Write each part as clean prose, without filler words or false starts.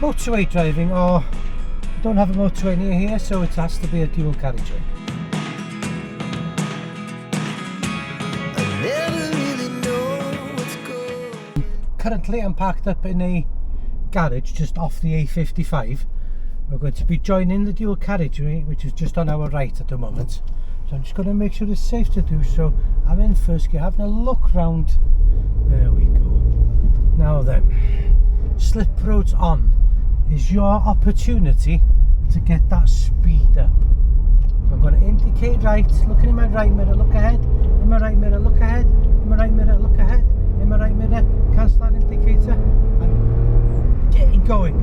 motorway driving, or I don't have a motorway near here, so it has to be a dual carriageway. Currently I'm parked up in a garage just off the A55. We're going to be joining the dual carriageway, which is just on our right at the moment. So I'm just going to make sure it's safe to do so. I'm in first gear, having a look round. There we go. Now then, slip roads on is your opportunity to get that speed up. I'm going to indicate right, looking in my right mirror, look ahead, in my right mirror, look ahead, in my right mirror, look ahead, in my right mirror, cancel that indicator, and getting going.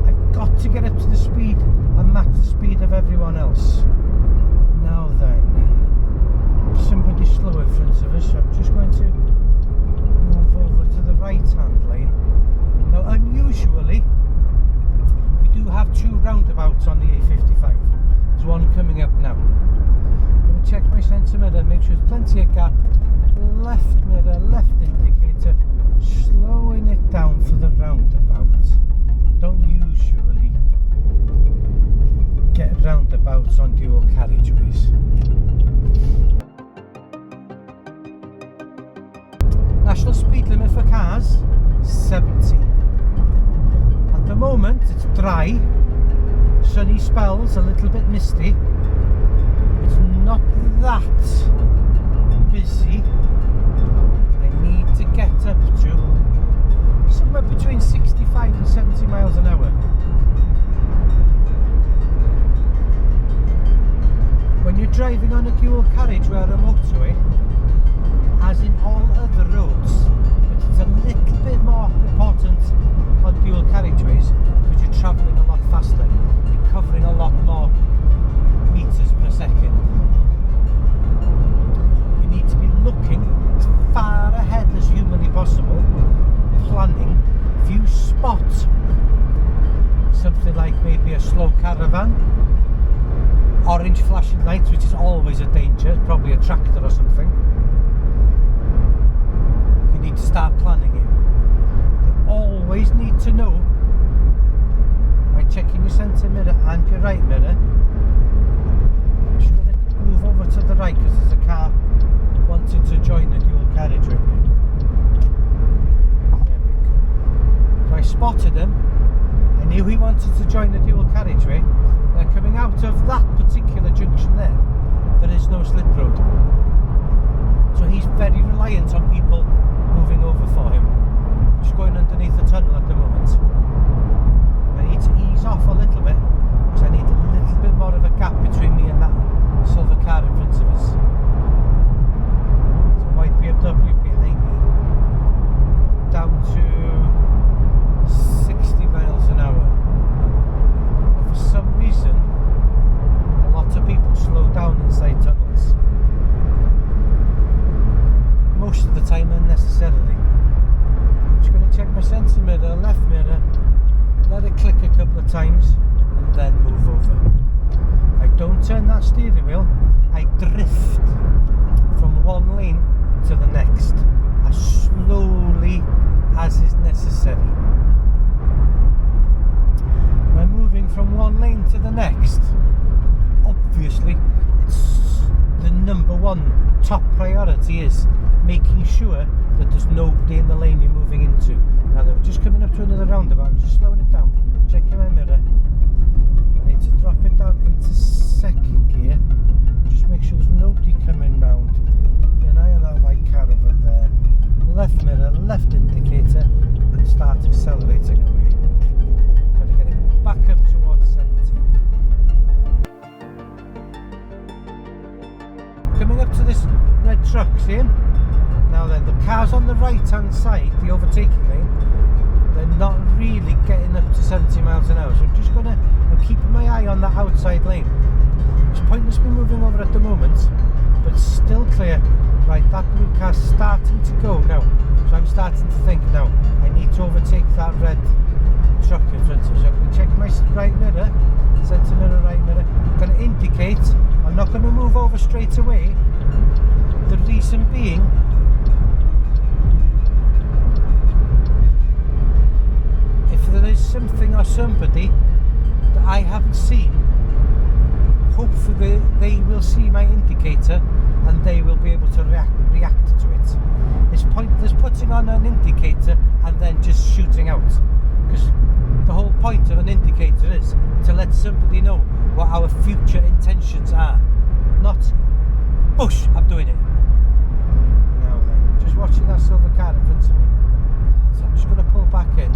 I've got to get up to the speed and match the speed of everyone else. Now then, somebody slow in front of us, so I'm just going to move over to the right hand lane. Now unusually, we do have two roundabouts on the A55. There's one coming up now. I'm going to check my centre mirror, make sure there's plenty of gap. Left mirror, left indicator, slowing it down for the roundabout. Don't usually get roundabouts on dual carriageways. National speed limit for cars, 70. At the moment it's dry, sunny spells, a little bit misty. It's not that busy. I need to get up to somewhere between 65 and 70 miles an hour. When you're driving on a dual carriageway or a motorway, as in all other roads, but it's a little bit more important on dual carriageways because you're travelling a lot faster, you're covering a lot more meters per second. You need to be looking as far ahead as humanly possible, planning. If you spot something like maybe a slow caravan, orange flashing lights, which is always a danger, probably a tractor or something, you need to start planning it. You always need to know by checking your centre mirror and your right mirror. I'm just going to move over to the right because there's a car wanting to join the dual carriageway. There we go. So I spotted him. I knew he wanted to join the dual carriageway. They're coming out of that particular junction there. There is no slip road. So he's very reliant on people moving over for him. Just going underneath the tunnel at the moment. I need to ease off a little bit because I need a little bit more of a gap between me and that silver car in front of us. There's a white BMW behind me. Down to 60 miles an hour. But for some reason, a lot of people slow down inside tunnels. Most of the time unnecessarily. I'm just going to check my centre mirror, left mirror, let it click a couple of times and then move over. I don't turn that steering wheel, I drift from one lane to the next as slowly as is necessary. When moving from one lane to the next, obviously it's the number one top priority is making sure that there's nobody in the lane you're moving into. Now they're just coming up to another roundabout, I'm just slowing it down, checking my mirror. I need to drop it down into second gear, just make sure there's nobody coming round. Keep an eye on that white car over there. Left mirror, left indicator, and start accelerating away. Trying to get it back up towards 70. Coming up to this red truck, see him? Now then, the cars on the right hand side, the overtaking lane, they're not really getting up to 70 miles an hour, so I'm keeping my eye on that outside lane. It's pointless me moving over at the moment, but it's still clear. Right, that blue car's starting to go now, so I'm starting to think now, I need to overtake that red truck in front of us. So I'm going to check my right mirror, centre mirror, right mirror. I'm going to indicate, I'm not going to move over straight away. The reason being, if there is something or somebody that I haven't seen, hopefully they will see my indicator and they will be able to react to it. It's pointless putting on an indicator and then just shooting out, because the whole point of an indicator is to let somebody know what our future intentions are, not push, I'm doing it. Now then, just watching that silver car in front of me. So I'm just going to pull back in,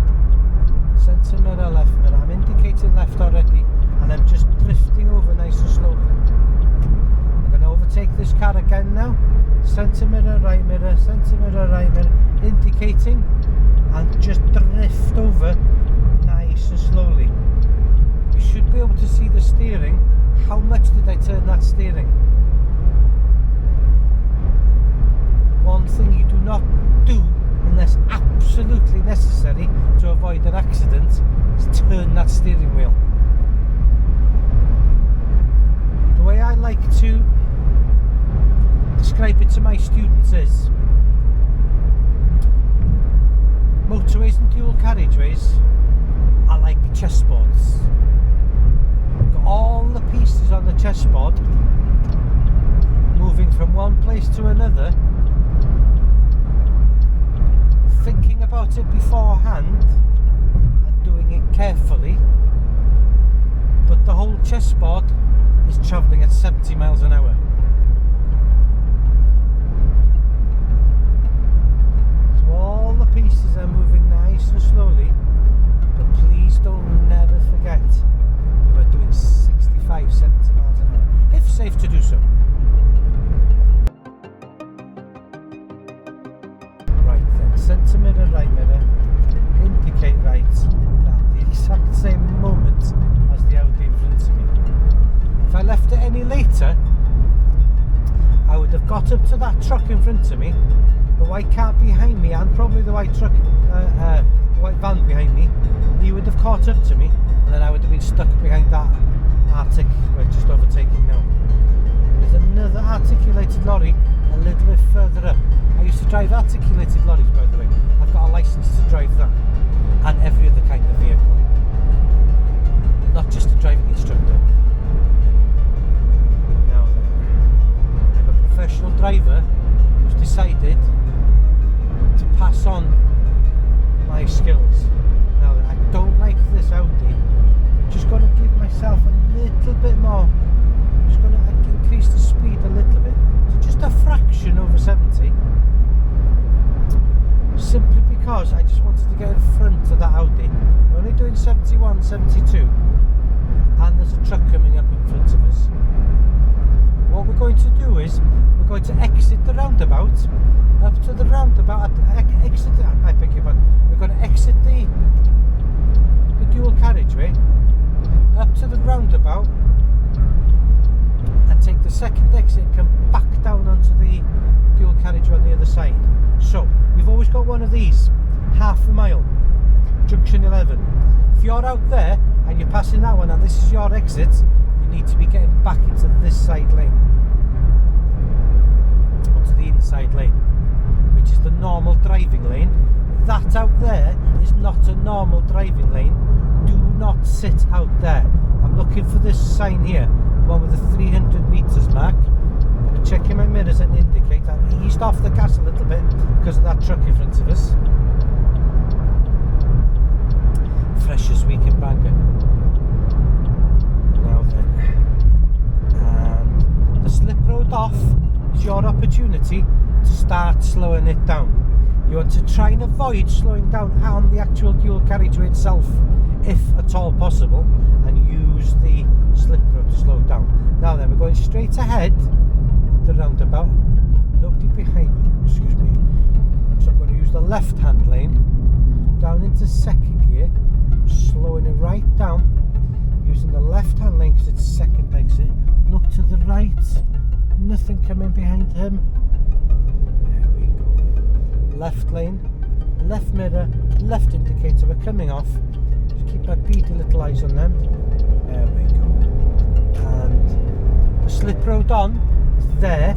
centre mirror, left mirror. I'm indicating left already and I'm just drifting over nice and slowly. I'm going to overtake this car again now. Centre mirror, right mirror, centre mirror, right mirror, indicating and just drift over nice and slowly. You should be able to see the steering. How much did I turn that steering? One thing you do not do unless absolutely necessary to avoid an accident is turn that steering wheel. The way I like to describe it to my students is motorways and dual carriageways are like chessboards. Got all the pieces on the chessboard moving from one place to another, thinking about it beforehand and doing it carefully, but the whole chessboard is travelling at 70 miles an hour. So all the pieces are moving nice and slowly, but please don't never forget you are doing 65, 70 miles an hour, if safe to do so. Centre mirror, right mirror, indicate right at the exact same moment as the Audi in front of me. If I left it any later, I would have got up to that truck in front of me, the white car behind me, and probably the white truck, the white van behind me. He would have caught up to me, and then I would have been stuck behind that Arctic we're just overtaking now. There's another articulated lorry a little bit further up. I used to drive articulated lorries, by the way. I've got a license to drive that and every other kind of vehicle, not just a driving instructor. Now then, I'm a professional driver who's decided to pass on my skills. Now then, I don't like this Audi. I'm just going to give myself a little bit more. I'm just going to increase the speed a little bit to just a fraction over 70. Simply because I just wanted to get in front of that Audi. We're only doing 71, 72, and there's a truck coming up in front of us. What we're going to do is we're going to exit the roundabout. Up to the roundabout, I beg your pardon. We're going to exit the dual carriageway up to the roundabout and take the second exit and come back down onto the dual carriageway on the other side. So we've always got one of these, half a mile, junction 11. If you're out there and you're passing that one and this is your exit, you need to be getting back into this side lane, onto the inside lane, which is the normal driving lane. That out there is not a normal driving lane. Do not sit out there. I'm looking for this sign here, the one with the 300 metres mark. I'm going to check in my mirrors and indicate that I eased off the gas a little bit because of that truck in front of us. Freshest week in Bangor. Now then, and the slip road off is your opportunity to start slowing it down. You want to try and avoid slowing down on the actual dual carriageway itself, if at all possible, and use the slip road to slow down. Now then, we're going straight ahead at the roundabout. Nobody behind me, excuse me. So I'm going to use the left-hand lane down into second gear, slowing it right down, using the left-hand lane because it's second exit. Look to the right, nothing coming behind him. There we go. Left lane, left mirror, left indicator. We're coming off. Just keep my beady little eyes on them. There we go. And the slip road on is there,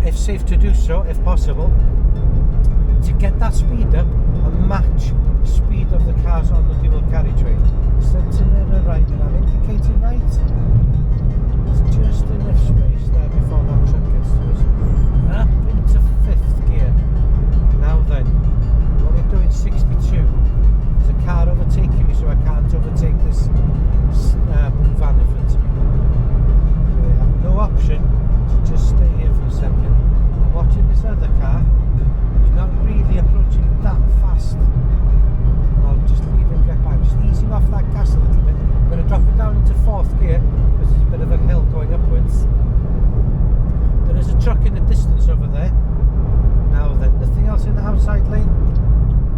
if safe to do so, if possible, to get that speed up and match the speed of the cars on the dual carriageway. Right, and I'm indicating right. There's just enough space there before that truck gets to us. Up into 5th gear. Now then, what we're doing 62. There's a car overtaking me, so I can't overtake this van in front of me. So I have no option to just stay here for a second. I'm watching this other car. He's not really approaching that fast. I'll just leave him get by. I'm just easing off that gas a little bit. I'm going to drop it down into 4th gear because there's a bit of a hill going upwards. There is a truck in the distance over there. Now then, nothing else in the outside lane.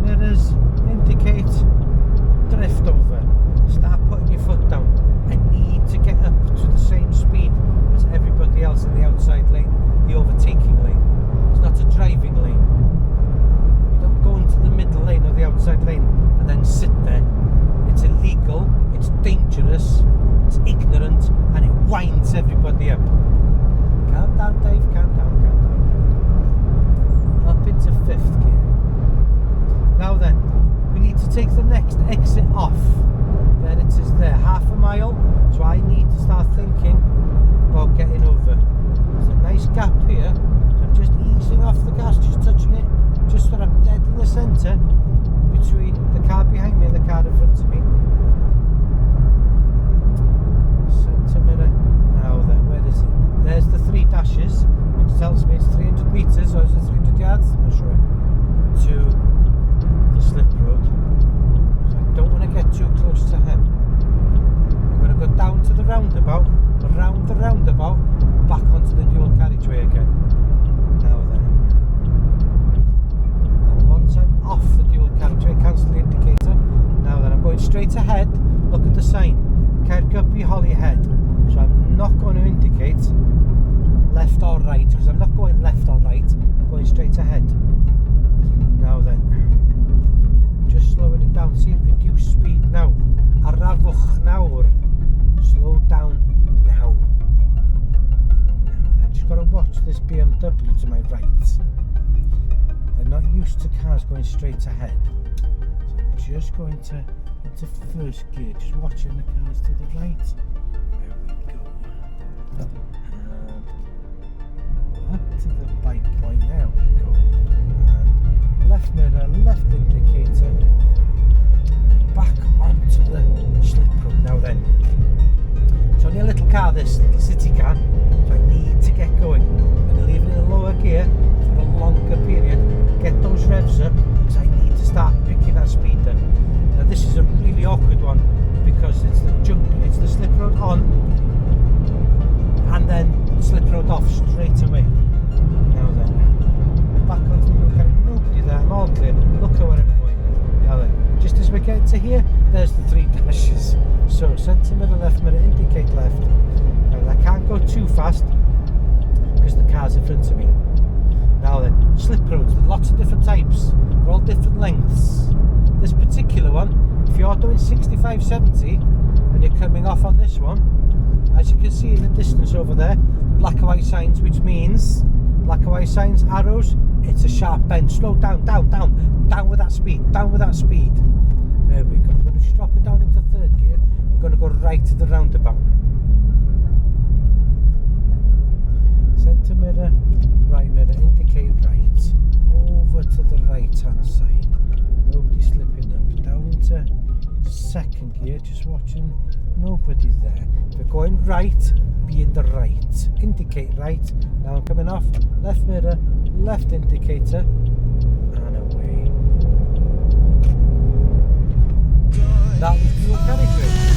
Mirrors indicate drift over. Start putting your foot down. I need to get up to the same speed as everybody else in the outside lane, the overtaking lane. It's not a driving lane. You don't go into the middle lane or the outside lane and then sit there. It's illegal, it's dangerous, it's ignorant, and it winds everybody up. Calm down, Dave, calm down, calm down, calm down. Up into 5th gear. Now then, we need to take the next exit off. There it is there, half a mile, so I need to start thinking about getting over. There's a nice gap here, so I'm just easing off the gas, just touching it, just so I'm dead in the centre between the car behind me and the car in front of me. Centre mirror. Now then, where is it? There's the 3 dashes, which tells me it's 300 metres, or is it 300 yards? I'm not sure. To the slip road. So I don't want to get too close to him. I'm going to go down to the roundabout, around the roundabout, back onto the dual carriageway again. Now then. And once I'm off the dual carriageway, cancel the indicator. Now then, I'm going straight ahead. Look at the sign. Caergybi Holyhead. So I'm not going to indicate left or right, because I'm not going left or right. I'm going straight ahead. Now then. Just slowing it down. See, reduce speed now. Arafwch nawr. Slow down now. Now then, just got to watch this BMW to my right. They're not used to cars going straight ahead. So I'm just going into 1st gear, just watching the cars to the right. There we go. And up to the bike point, there we go. And left mirror, left indicator, back onto the slip road. Now then, it's only a little car, this little city car, so I need to get going. I'm going to leave it in a lower gear for a longer period, get those revs up, because I need to start picking that speed up. Now this is a really awkward one, because it's the slip road on, and then slip road off straight away. Now then, back onto the road, nobody there, I'm all clear, look at where I'm going. Now then, just as we get to here, there's the 3 dashes. So centre mirror, left mirror, indicate left. Now I can't go too fast because the car's in front of me. Now then, slip roads, there's lots of different types. They're all different lengths. This particular one, if you're doing 65, 70 and you're coming off on this one, as you can see in the distance over there, black and white signs, which means black and white signs, arrows, it's a sharp bend. Slow down, down, down, down with that speed, down with that speed. There we go. I'm going to drop it down into 3rd gear. We're going to go right to the roundabout. Centre mirror, right mirror, indicate right. Over to the right hand side. Nobody slipping up. Down into 2nd gear, just watching. Nobody there. We're going right, be in the right. Indicate right. Now I'm coming off. Left mirror, left indicator, and away. That was dual carriageway.